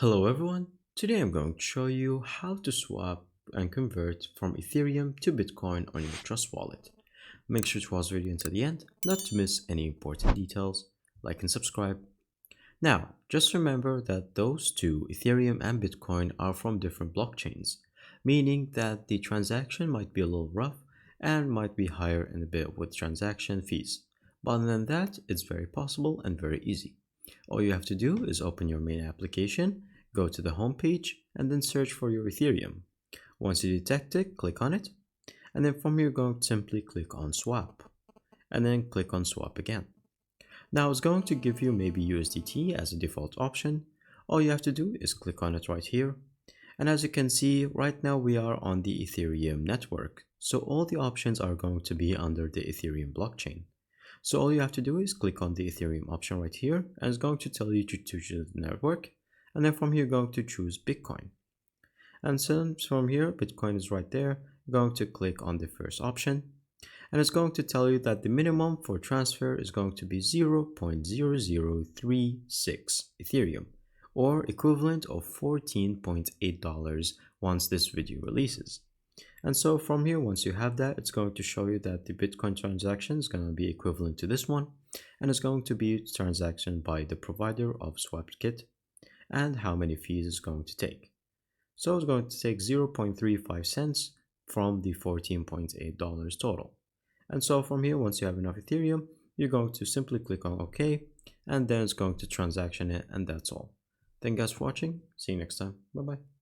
Hello everyone, today I'm going to show you how to swap and convert from Ethereum to Bitcoin on your Trust wallet. Make sure to watch the video until the end, not to miss any important details. Like and subscribe. Now, just remember that those two, Ethereum and Bitcoin, are from different blockchains, meaning that the transaction might be a little rough and might be higher in a bit with transaction fees. But other than that, it's very possible and very easy. All you have to do is open your main application, go to the home page, and then search for your Ethereum. Once you detect it, click on it, and then from here, you're going to simply click on swap, and then click on swap again. Now it's going to give you maybe USDT as a default option. All you have to do is click on it right here. And as you can see, right now we are on the Ethereum network. So all the options are going to be under the Ethereum blockchain. So all you have to do is click on the Ethereum option right here, and it's going to tell you to choose the network. And then from here, you're going to choose Bitcoin. And since from here, Bitcoin is right there, you're going to click on the first option. And it's going to tell you that the minimum for transfer is going to be 0.0036 Ethereum, or equivalent of $14.8 once this video releases. And so from here, once you have that, it's going to show you that the Bitcoin transaction is going to be equivalent to this one, and it's going to be transaction by the provider of SwapKit and how many fees it's going to take. So it's going to take 0.35 cents from the $14.8 total. And so from here, once you have enough Ethereum, you're going to simply click on OK, and then it's going to transaction it, and that's all. Thank you guys for watching. See you next time. Bye bye.